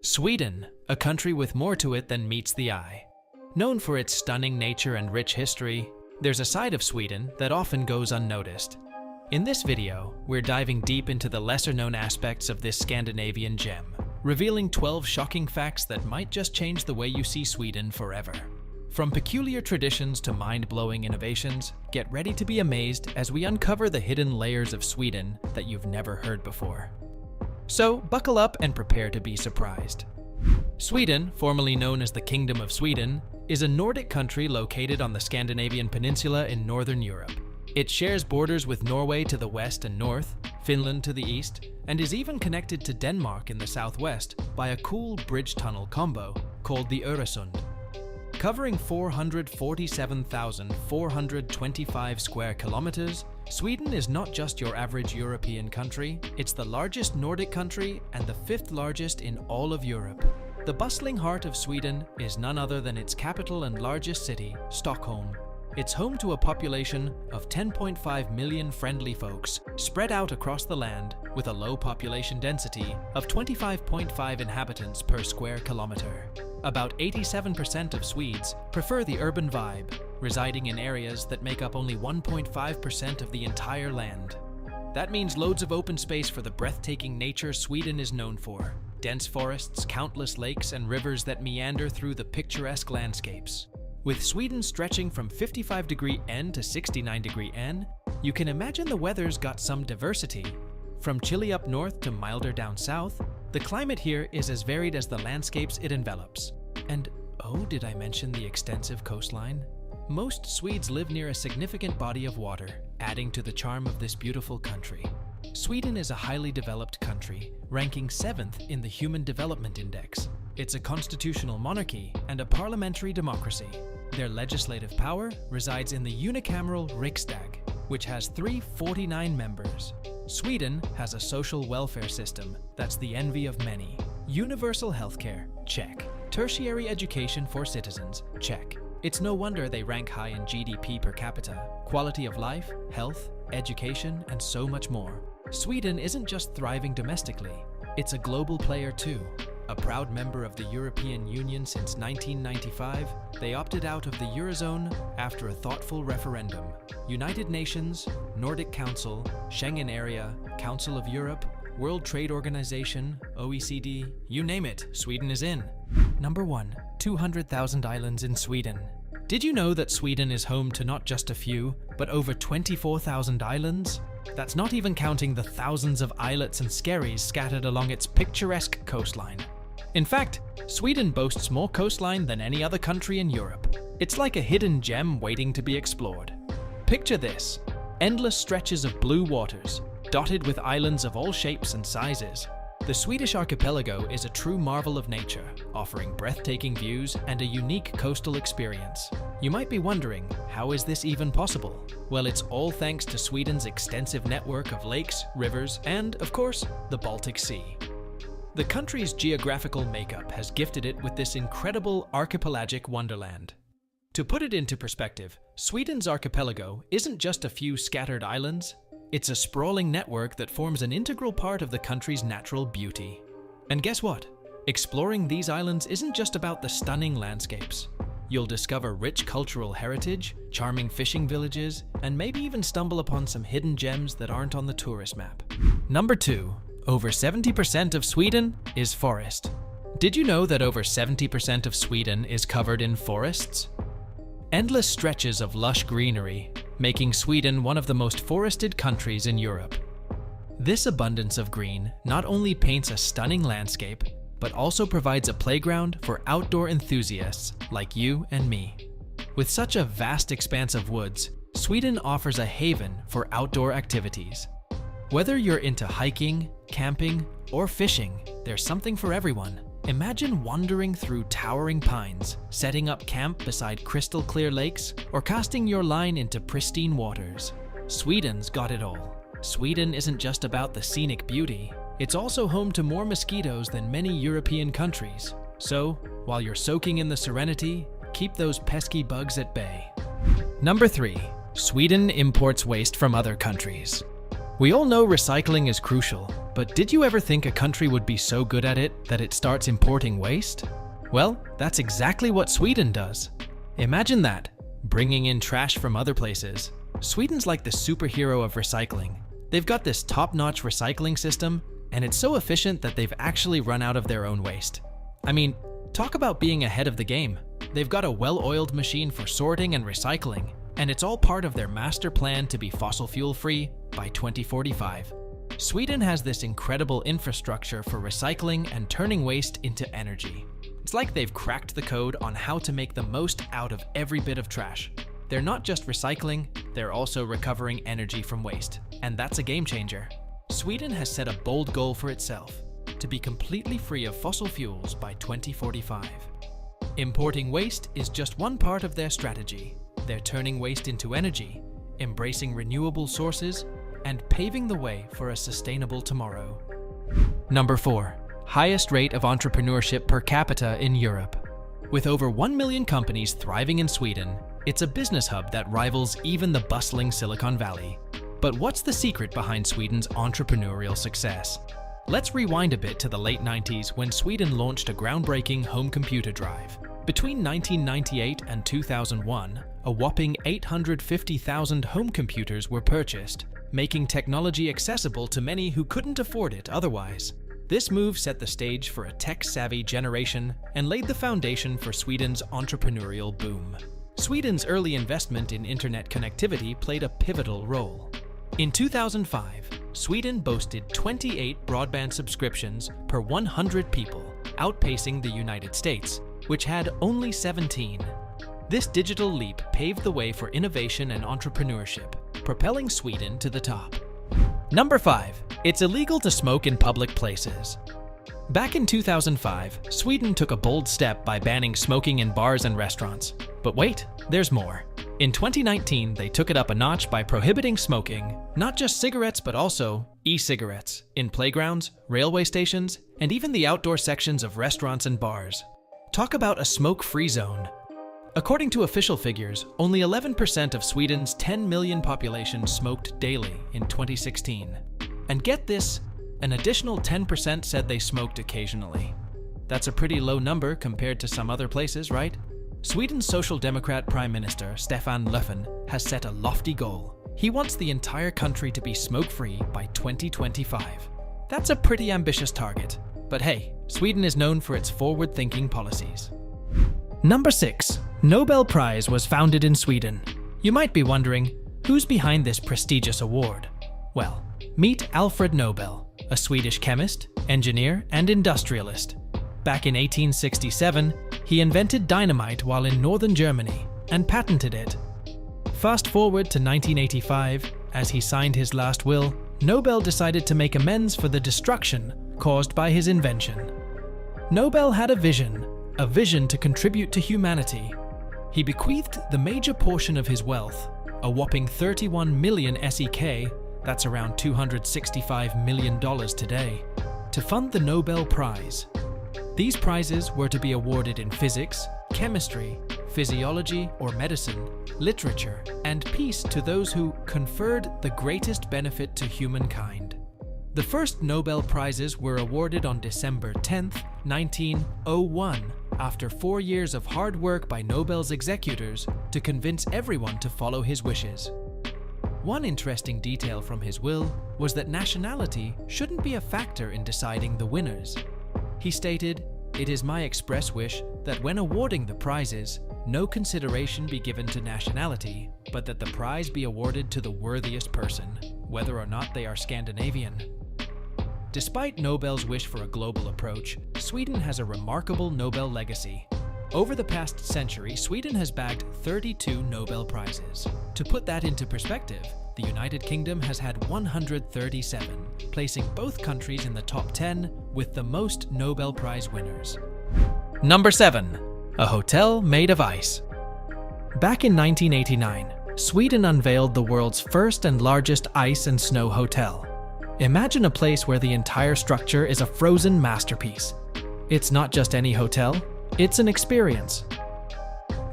Sweden, a country with more to it than meets the eye. Known for its stunning nature and rich history, there's a side of Sweden that often goes unnoticed. In this video, we're diving deep into the lesser-known aspects of this Scandinavian gem, revealing 12 shocking facts that might just change the way you see Sweden forever. From peculiar traditions to mind-blowing innovations, get ready to be amazed as we uncover the hidden layers of Sweden that you've never heard before. So, buckle up and prepare to be surprised. Sweden, formerly known as the Kingdom of Sweden, is a Nordic country located on the Scandinavian peninsula in northern Europe. It shares borders with Norway to the west and north, Finland to the east, and is even connected to Denmark in the southwest by a cool bridge tunnel combo called the Öresund. Covering 447,425 square kilometers, Sweden is not just your average European country, it's the largest Nordic country and the fifth largest in all of Europe. The bustling heart of Sweden is none other than its capital and largest city, Stockholm. It's home to a population of 10.5 million friendly folks spread out across the land with a low population density of 25.5 inhabitants per square kilometer. About 87% of Swedes prefer the urban vibe, residing in areas that make up only 1.5% of the entire land. That means loads of open space for the breathtaking nature Sweden is known for. Dense forests, countless lakes, and rivers that meander through the picturesque landscapes. With Sweden stretching from 55° N to 69° N, you can imagine the weather's got some diversity. From chilly up north to milder down south, the climate here is as varied as the landscapes it envelops. And oh, did I mention the extensive coastline? Most Swedes live near a significant body of water, adding to the charm of this beautiful country. Sweden is a highly developed country, ranking 7th in the Human Development Index. It's a constitutional monarchy and a parliamentary democracy. Their legislative power resides in the unicameral Riksdag, which has 349 members. Sweden has a social welfare system that's the envy of many. Universal healthcare, check. Tertiary education for citizens, check. It's no wonder they rank high in GDP per capita, quality of life, health, education, and so much more. Sweden isn't just thriving domestically, it's a global player too. A proud member of the European Union since 1995, they opted out of the Eurozone after a thoughtful referendum. United Nations, Nordic Council, Schengen Area, Council of Europe, World Trade Organization, OECD, you name it, Sweden is in. Number 1. 200,000 islands in Sweden. Did you know that Sweden is home to not just a few, but over 24,000 islands? That's not even counting the thousands of islets and skerries scattered along its picturesque coastline. In fact, Sweden boasts more coastline than any other country in Europe. It's like a hidden gem waiting to be explored. Picture this: endless stretches of blue waters, dotted with islands of all shapes and sizes. The Swedish archipelago is a true marvel of nature, offering breathtaking views and a unique coastal experience. You might be wondering, how is this even possible? Well, it's all thanks to Sweden's extensive network of lakes, rivers, and, of course, the Baltic Sea. The country's geographical makeup has gifted it with this incredible archipelagic wonderland. To put it into perspective, Sweden's archipelago isn't just a few scattered islands. It's a sprawling network that forms an integral part of the country's natural beauty. And guess what? Exploring these islands isn't just about the stunning landscapes. You'll discover rich cultural heritage, charming fishing villages, and maybe even stumble upon some hidden gems that aren't on the tourist map. Number 2. Over 70% of Sweden is forest. Did you know that over 70% of Sweden is covered in forests? Endless stretches of lush greenery, making Sweden one of the most forested countries in Europe. This abundance of green not only paints a stunning landscape, but also provides a playground for outdoor enthusiasts like you and me. With such a vast expanse of woods, Sweden offers a haven for outdoor activities. Whether you're into hiking, camping, or fishing, there's something for everyone. Imagine wandering through towering pines, setting up camp beside crystal clear lakes, or casting your line into pristine waters. Sweden's got it all. Sweden isn't just about the scenic beauty, it's also home to more mosquitoes than many European countries. So, while you're soaking in the serenity, keep those pesky bugs at bay. Number 3. Sweden imports waste from other countries. We all know recycling is crucial, But did you ever think a country would be so good at it that it starts importing waste? Well, that's exactly what Sweden does. Imagine that, bringing in trash from other places. Sweden's like the superhero of recycling. They've got this top-notch recycling system, and it's so efficient that they've actually run out of their own waste. I mean, talk about being ahead of the game. They've got a well-oiled machine for sorting and recycling, and it's all part of their master plan to be fossil fuel-free by 2045. Sweden has this incredible infrastructure for recycling and turning waste into energy. It's like they've cracked the code on how to make the most out of every bit of trash. They're not just recycling, they're also recovering energy from waste, and that's a game changer. Sweden has set a bold goal for itself, to be completely free of fossil fuels by 2045. Importing waste is just one part of their strategy. They're turning waste into energy, embracing renewable sources, and paving the way for a sustainable tomorrow. Number 4. Highest rate of entrepreneurship per capita in Europe. With over 1 million companies thriving in Sweden, it's a business hub that rivals even the bustling Silicon Valley. But what's the secret behind Sweden's entrepreneurial success? Let's rewind a bit to the late 90s when Sweden launched a groundbreaking home computer drive. Between 1998 and 2001, a whopping 850,000 home computers were purchased, making technology accessible to many who couldn't afford it otherwise. This move set the stage for a tech-savvy generation and laid the foundation for Sweden's entrepreneurial boom. Sweden's early investment in internet connectivity played a pivotal role. In 2005, Sweden boasted 28 broadband subscriptions per 100 people, outpacing the United States, which had only 17. This digital leap paved the way for innovation and entrepreneurship, propelling Sweden to the top. Number 5. It's illegal to smoke in public places. Back in 2005, Sweden took a bold step by banning smoking in bars and restaurants. But wait, there's more. In 2019, they took it up a notch by prohibiting smoking, not just cigarettes but also e-cigarettes, in playgrounds, railway stations, and even the outdoor sections of restaurants and bars. Talk about a smoke-free zone. According to official figures, only 11% of Sweden's 10 million population smoked daily in 2016. And get this, an additional 10% said they smoked occasionally. That's a pretty low number compared to some other places, right? Sweden's Social Democrat Prime Minister Stefan Löfven has set a lofty goal. He wants the entire country to be smoke-free by 2025. That's a pretty ambitious target. But hey, Sweden is known for its forward-thinking policies. Number 6. Nobel Prize was founded in Sweden. You might be wondering, who's behind this prestigious award? Well, meet Alfred Nobel, a Swedish chemist, engineer, and industrialist. Back in 1867, he invented dynamite while in northern Germany and patented it. Fast forward to 1985, as he signed his last will, Nobel decided to make amends for the destruction caused by his invention. Nobel had a vision to contribute to humanity. He bequeathed the major portion of his wealth, a whopping 31 million SEK, that's around $265 million today, to fund the Nobel Prize. These prizes were to be awarded in physics, chemistry, physiology or medicine, literature, and peace to those who conferred the greatest benefit to humankind. The first Nobel Prizes were awarded on December 10, 1901, after 4 years of hard work by Nobel's executors to convince everyone to follow his wishes. One interesting detail from his will was that nationality shouldn't be a factor in deciding the winners. He stated, "It is my express wish that when awarding the prizes, no consideration be given to nationality, but that the prize be awarded to the worthiest person, whether or not they are Scandinavian." Despite Nobel's wish for a global approach, Sweden has a remarkable Nobel legacy. Over the past century, Sweden has bagged 32 Nobel Prizes. To put that into perspective, the United Kingdom has had 137, placing both countries in the top 10 with the most Nobel Prize winners. Number 7. A hotel made of ice. Back in 1989, Sweden unveiled the world's first and largest ice and snow hotel. Imagine a place where the entire structure is a frozen masterpiece. It's not just any hotel, it's an experience.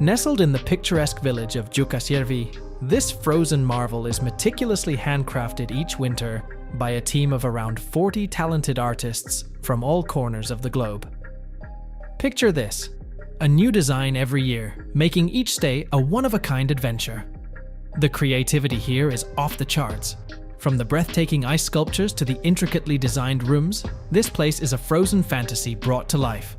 Nestled in the picturesque village of Jukkasjärvi, this frozen marvel is meticulously handcrafted each winter by a team of around 40 talented artists from all corners of the globe. Picture this: a new design every year, making each stay a one-of-a-kind adventure. The creativity here is off the charts. From the breathtaking ice sculptures to the intricately designed rooms, this place is a frozen fantasy brought to life.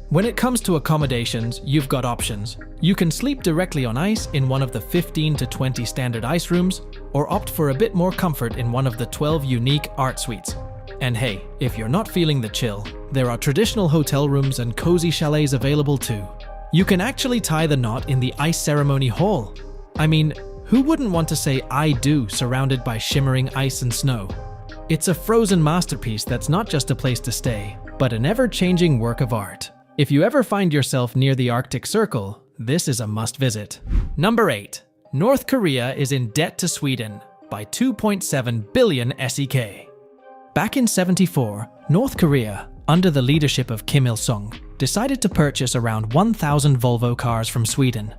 When it comes to accommodations, you've got options. You can sleep directly on ice in one of the 15 to 20 standard ice rooms, or opt for a bit more comfort in one of the 12 unique art suites. And hey, if you're not feeling the chill, there are traditional hotel rooms and cozy chalets available too. You can actually tie the knot in the ice ceremony hall. I mean, who wouldn't want to say "I do" surrounded by shimmering ice and snow? It's a frozen masterpiece that's not just a place to stay, but an ever-changing work of art. If you ever find yourself near the Arctic Circle, this is a must-visit. Number 8. North Korea is in debt to Sweden by 2.7 billion SEK. Back in '74, North Korea, under the leadership of Kim Il-sung, decided to purchase around 1,000 Volvo cars from Sweden.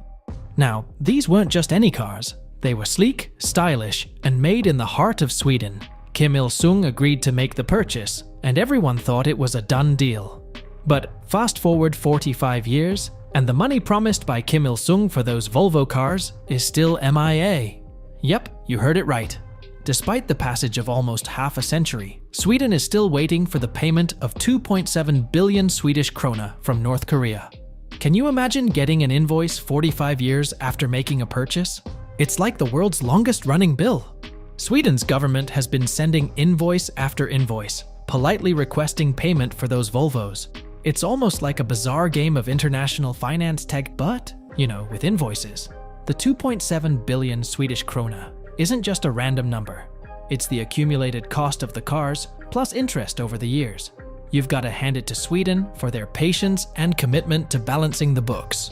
Now, these weren't just any cars. They were sleek, stylish, and made in the heart of Sweden. Kim Il-sung agreed to make the purchase, and everyone thought it was a done deal. But fast forward 45 years, and the money promised by Kim Il-sung for those Volvo cars is still MIA. Yep, you heard it right. Despite the passage of almost half a century, Sweden is still waiting for the payment of 2.7 billion Swedish krona from North Korea. Can you imagine getting an invoice 45 years after making a purchase? It's like the world's longest-running bill. Sweden's government has been sending invoice after invoice, politely requesting payment for those Volvos. It's almost like a bizarre game of international finance tech, but, with invoices. The 2.7 billion Swedish krona isn't just a random number. It's the accumulated cost of the cars, plus interest over the years. You've got to hand it to Sweden for their patience and commitment to balancing the books.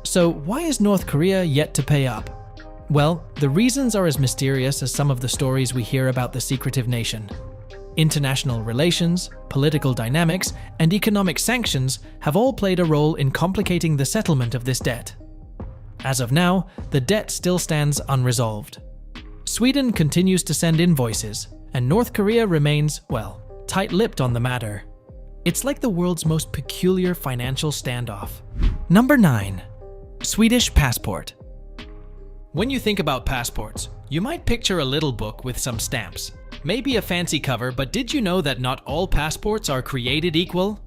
So why is North Korea yet to pay up? Well, the reasons are as mysterious as some of the stories we hear about the secretive nation. International relations, political dynamics, and economic sanctions have all played a role in complicating the settlement of this debt. As of now, the debt still stands unresolved. Sweden continues to send invoices, and North Korea remains, tight-lipped on the matter. It's like the world's most peculiar financial standoff. Number 9. Swedish passport. When you think about passports, you might picture a little book with some stamps. Maybe a fancy cover, but did you know that not all passports are created equal?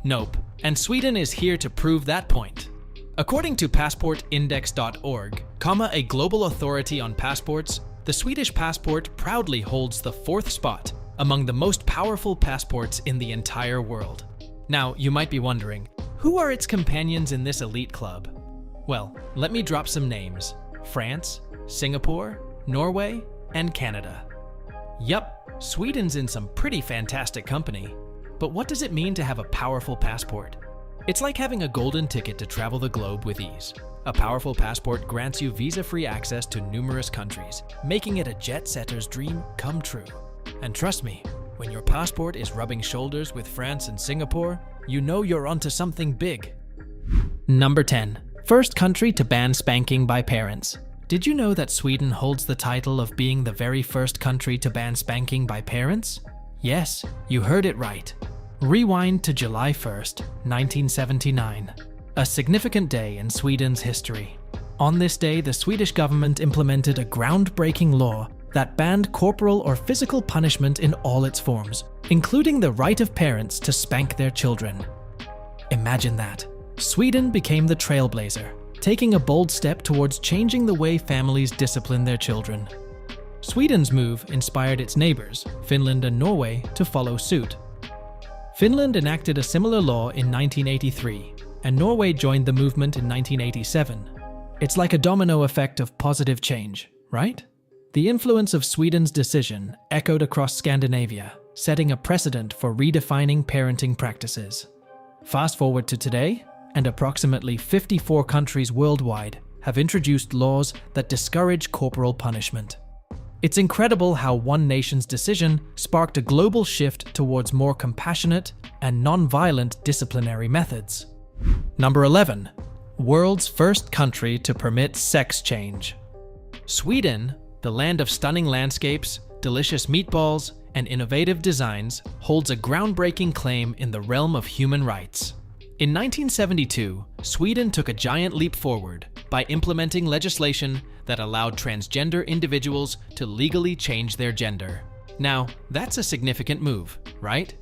Nope, and Sweden is here to prove that point. According to passportindex.org, a global authority on passports, the Swedish passport proudly holds the 4th spot among the most powerful passports in the entire world. Now, you might be wondering, who are its companions in this elite club? Well, let me drop some names: France, Singapore, Norway, and Canada. Yup, Sweden's in some pretty fantastic company. But what does it mean to have a powerful passport? It's like having a golden ticket to travel the globe with ease. A powerful passport grants you visa-free access to numerous countries, making it a jet-setter's dream come true. And trust me, when your passport is rubbing shoulders with France and Singapore, you know you're onto something big. Number 10. First country to ban spanking by parents. Did you know that Sweden holds the title of being the very first country to ban spanking by parents? Yes, you heard it right. Rewind to July 1st, 1979. A significant day in Sweden's history. On this day, the Swedish government implemented a groundbreaking law that banned corporal or physical punishment in all its forms, including the right of parents to spank their children. Imagine that. Sweden became the trailblazer, taking a bold step towards changing the way families discipline their children. Sweden's move inspired its neighbors, Finland and Norway, to follow suit. Finland enacted a similar law in 1983, and Norway joined the movement in 1987. It's like a domino effect of positive change, right? The influence of Sweden's decision echoed across Scandinavia, setting a precedent for redefining parenting practices. Fast forward to today, and approximately 54 countries worldwide have introduced laws that discourage corporal punishment. It's incredible how one nation's decision sparked a global shift towards more compassionate and non-violent disciplinary methods. Number 11. World's first country to permit sex change. Sweden, the land of stunning landscapes, delicious meatballs, and innovative designs, holds a groundbreaking claim in the realm of human rights. In 1972, Sweden took a giant leap forward by implementing legislation that allowed transgender individuals to legally change their gender. Now, that's a significant move, right?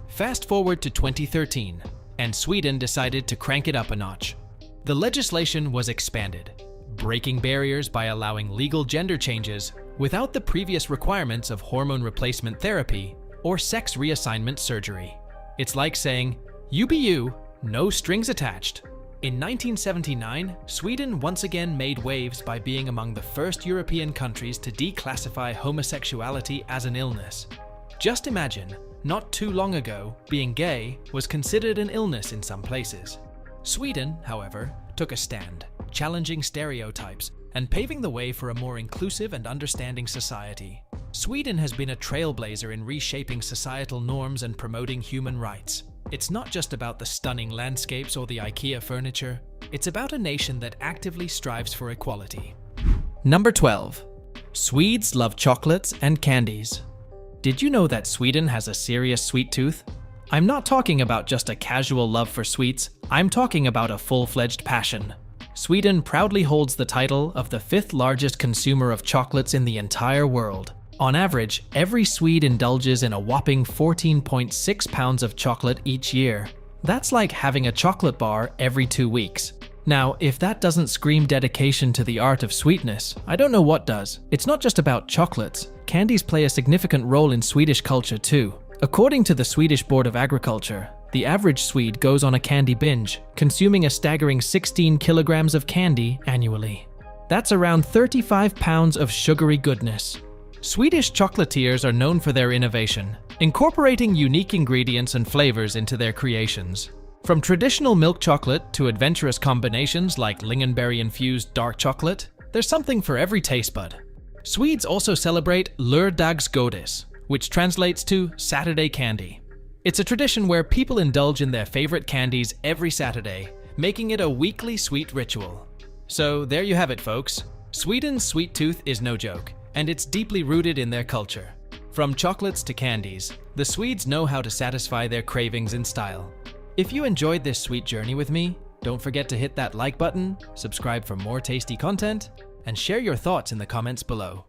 Fast forward to 2013, and Sweden decided to crank it up a notch. The legislation was expanded, breaking barriers by allowing legal gender changes without the previous requirements of hormone replacement therapy or sex reassignment surgery. It's like saying, you be you, no strings attached. In 1979, Sweden once again made waves by being among the first European countries to declassify homosexuality as an illness. Just imagine, not too long ago, being gay was considered an illness in some places. Sweden, however, took a stand, challenging stereotypes and paving the way for a more inclusive and understanding society. Sweden has been a trailblazer in reshaping societal norms and promoting human rights. It's not just about the stunning landscapes or the IKEA furniture, it's about a nation that actively strives for equality. Number 12. Swedes love chocolates and candies. Did you know that Sweden has a serious sweet tooth? I'm not talking about just a casual love for sweets, I'm talking about a full-fledged passion. Sweden proudly holds the title of the 5th largest consumer of chocolates in the entire world. On average, every Swede indulges in a whopping 14.6 pounds of chocolate each year. That's like having a chocolate bar every 2 weeks. Now, if that doesn't scream dedication to the art of sweetness, I don't know what does. It's not just about chocolates. Candies play a significant role in Swedish culture too. According to the Swedish Board of Agriculture, the average Swede goes on a candy binge, consuming a staggering 16 kilograms of candy annually. That's around 35 pounds of sugary goodness. Swedish chocolatiers are known for their innovation, incorporating unique ingredients and flavors into their creations. From traditional milk chocolate to adventurous combinations like lingonberry-infused dark chocolate, there's something for every taste bud. Swedes also celebrate lördagsgodis, which translates to Saturday candy. It's a tradition where people indulge in their favorite candies every Saturday, making it a weekly sweet ritual. So there you have it, folks. Sweden's sweet tooth is no joke, and it's deeply rooted in their culture. From chocolates to candies, the Swedes know how to satisfy their cravings in style. If you enjoyed this sweet journey with me, don't forget to hit that like button, subscribe for more tasty content, and share your thoughts in the comments below.